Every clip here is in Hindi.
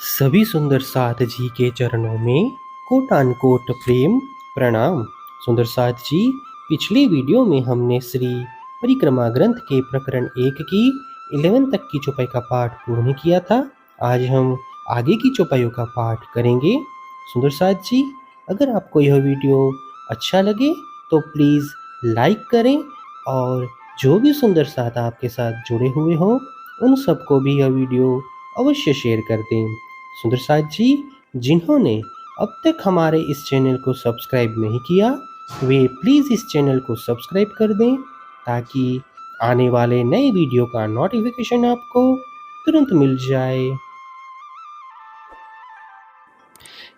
सभी सुंदर साथ जी के चरणों में कोटानकोट प्रेम प्रणाम। सुंदर साथ जी, पिछले वीडियो में हमने श्री परिक्रमा ग्रंथ के प्रकरण 1 की 11 तक की चौपाई का पाठ पूर्ण किया था। आज हम आगे की चौपाइयों का पाठ करेंगे। सुंदर साथ जी, अगर आपको यह वीडियो अच्छा लगे तो प्लीज़ लाइक करें और जो भी सुंदर साथ आपके साथ जुड़े हुए हों उन सबको भी यह वीडियो अवश्य शेयर कर दें। सुंदर साथ जी, जिन्होंने अब तक हमारे इस चैनल को सब्सक्राइब नहीं किया वे प्लीज़ इस चैनल को सब्सक्राइब कर दें ताकि आने वाले नए वीडियो का नोटिफिकेशन आपको तुरंत मिल जाए।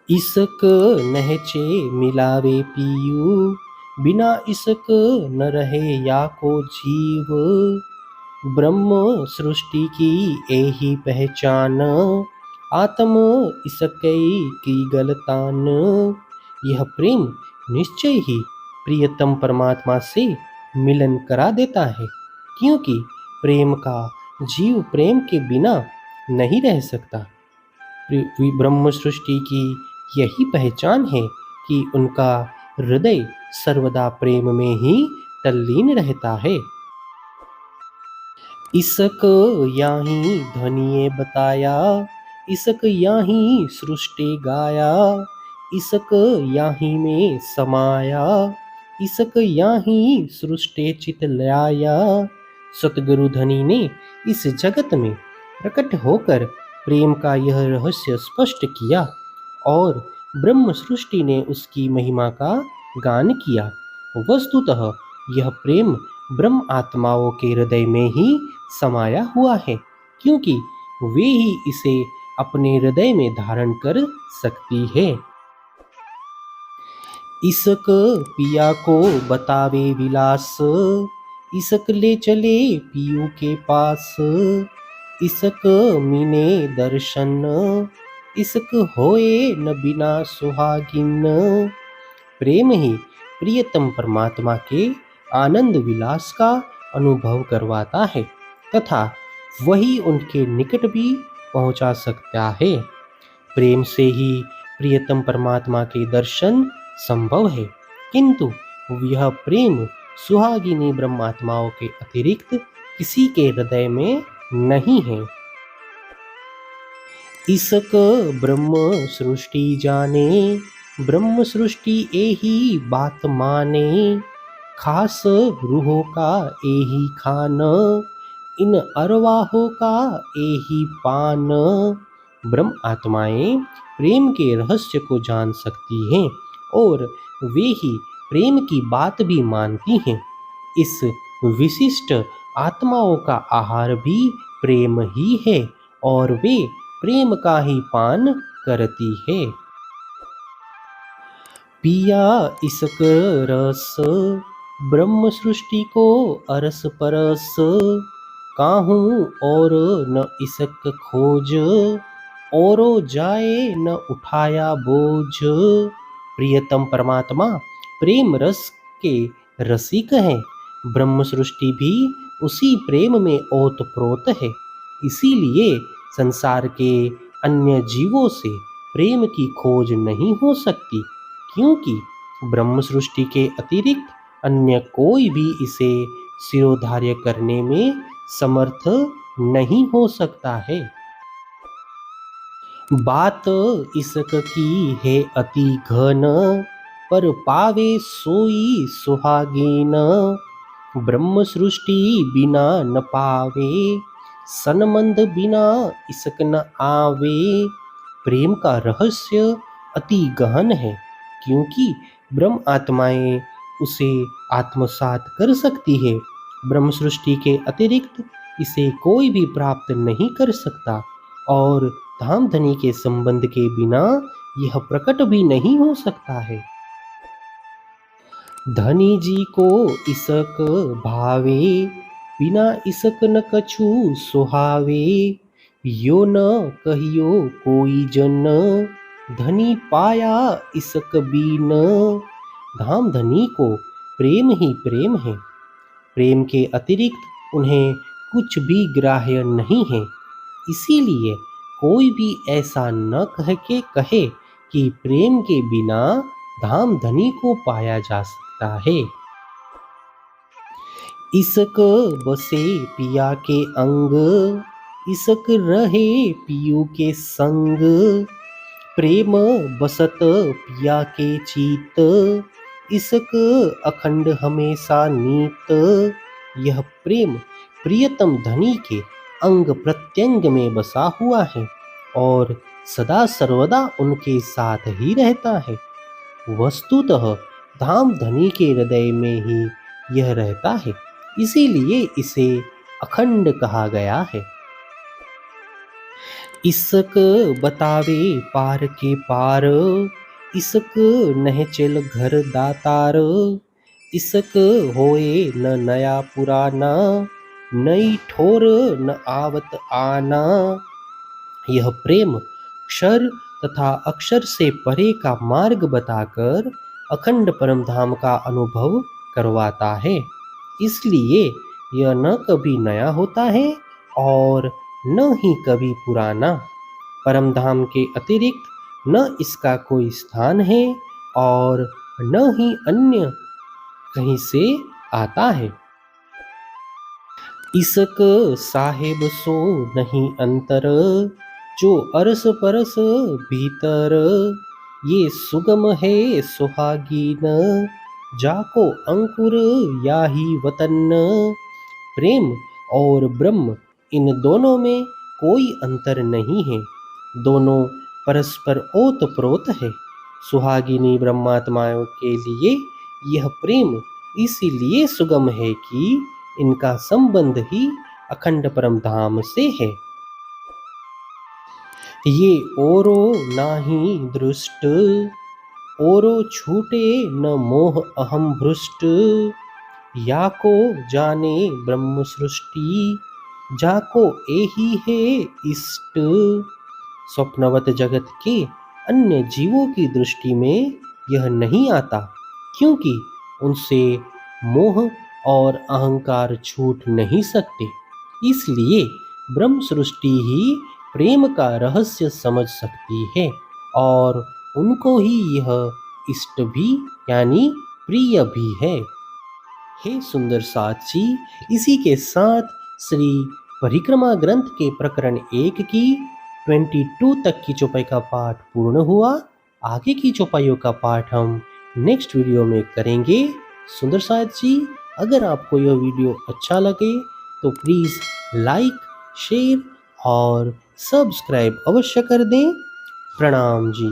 इसक नहचे मिलावे पियू, बिना इसक न रहे या को जीव। ब्रह्म सृष्टि की एही पहचान, आत्म इसकई की गलतान। यह प्रेम निश्चय ही प्रियतम परमात्मा से मिलन करा देता है, क्योंकि प्रेम का जीव प्रेम के बिना नहीं रह सकता। ब्रह्म सृष्टि की यही पहचान है कि उनका हृदय सर्वदा प्रेम में ही तल्लीन रहता है। इसक याही धनिये बताया, इसक याही सृष्टि गाया। इसक याही में समाया, इसक याही सृष्टि चित लाया। सतगुरु धनी ने इस जगत में प्रकट होकर प्रेम का यह रहस्य स्पष्ट किया और ब्रह्म सृष्टि ने उसकी महिमा का गान किया। वस्तुतः यह प्रेम ब्रह्म आत्माओं के हृदय में ही समाया हुआ है, क्योंकि वे ही इसे अपने हृदय में धारण कर सकती है। इसक पिया को बतावे विलास, इसक ले चले पियू के पास। इसक मीने दर्शन, इसक होए न बिना सुहागिन। प्रेम ही प्रियतम परमात्मा के आनंद विलास का अनुभव करवाता है तथा वही उनके निकट भी पहुंचा सकता है। प्रेम से ही प्रियतम परमात्मा के दर्शन संभव है, किंतु यह प्रेम सुहागिनी ब्रह्मात्माओं के अतिरिक्त किसी के हृदय में नहीं है। इसक ब्रह्म सृष्टि जाने, ब्रह्म सृष्टि एही बात माने। खास रूहों का एही खान, इन अरवाहों का एही पान। ब्रह्म आत्माएं प्रेम के रहस्य को जान सकती हैं और वे ही प्रेम की बात भी मानती हैं। इस विशिष्ट आत्माओं का आहार भी प्रेम ही है और वे प्रेम का ही पान करती है। पिया इसक रस, ब्रह्म सृष्टि को अरस परस। काहूँ और न इसक खोज, औरो जाए न उठाया बोझ। प्रियतम परमात्मा प्रेम रस के रसिक हैं। ब्रह्म सृष्टि भी उसी प्रेम में ओतप्रोत है। इसीलिए संसार के अन्य जीवों से प्रेम की खोज नहीं हो सकती, क्योंकि ब्रह्म सृष्टि के अतिरिक्त अन्य कोई भी इसे सिरोधार्य करने में समर्थ नहीं हो सकता है। बात इसक की है अति घन, पर पावे सोई सुहागिन। ब्रह्म सृष्टि बिना न पावे, सनमंद बिना इसक न आवे। प्रेम का रहस्य अति गहन है, क्योंकि ब्रह्म आत्माएं उसे आत्मसात कर सकती है। ब्रह्म सृष्टि के अतिरिक्त इसे कोई भी प्राप्त नहीं कर सकता और धाम धनी के संबंध के बिना यह प्रकट भी नहीं हो सकता है। धनी जी को इसक भावे, बिना इसक न कछु सुहावे। यो न कहियो कोई जन, धनी पाया इसक बीन। धाम धनी को प्रेम ही प्रेम है। प्रेम के अतिरिक्त उन्हें कुछ भी ग्राह्य नहीं है। इसीलिए कोई भी ऐसा न कहे कि प्रेम के बिना धाम धनी को पाया जा सकता है। इसक बसे पिया के अंग, इसक रहे पियू के संग, प्रेम बसत पिया के चीत, इसक अखंड हमेशा नीत। यह प्रेम प्रियतम धनी के अंग प्रत्यंग में बसा हुआ है और सदा सर्वदा उनके साथ ही रहता है। वस्तुतः धाम धनी के हृदय में ही यह रहता है, इसीलिए इसे अखंड कहा गया है। इसक बतावे पार के पार, इसक नह चल घर दातार, इसक होए न नया पुराना, नई ठोर न आवत आना। यह प्रेम क्षर तथा अक्षर से परे का मार्ग बताकर अखंड परम धाम का अनुभव करवाता है। इसलिए यह न कभी नया होता है और न ही कभी पुराना। परम धाम के अतिरिक्त न इसका कोई स्थान है और न ही अन्य कहीं से आता है। इसक साहेब सो नहीं अंतर, जो अरस परस भीतर, ये सुगम है सुहागीन, जाको अंकुर याही वतन। प्रेम और ब्रह्म इन दोनों में कोई अंतर नहीं है, दोनों परस्पर ओत प्रोत है। सुहागिनी ब्रह्मात्माओं के लिए यह प्रेम इसीलिए सुगम है कि इनका संबंध ही अखंड परम धाम से है। ये ओरो नाही दृष्ट, ओरो छूटे न मोह अहम भ्रुष्ट, याको जाने ब्रह्म सृष्टि, जाको एही है इष्ट। स्वप्नवत जगत के अन्य जीवों की दृष्टि में यह नहीं आता, क्योंकि उनसे मोह और अहंकार छूट नहीं सकते। इसलिए ब्रह्म सृष्टि ही प्रेम का रहस्य समझ सकती है और उनको ही यह इष्ट भी यानी प्रिय भी है। हे सुंदर साथ जी, इसी के साथ श्री परिक्रमा ग्रंथ के प्रकरण 1 की 22 तक की चौपाई का पाठ पूर्ण हुआ। आगे की चौपाइयों का पाठ हम नेक्स्ट वीडियो में करेंगे। सुंदर साथ जी, अगर आपको यह वीडियो अच्छा लगे तो प्लीज़ लाइक, शेयर और सब्सक्राइब अवश्य कर दें। प्रणाम जी।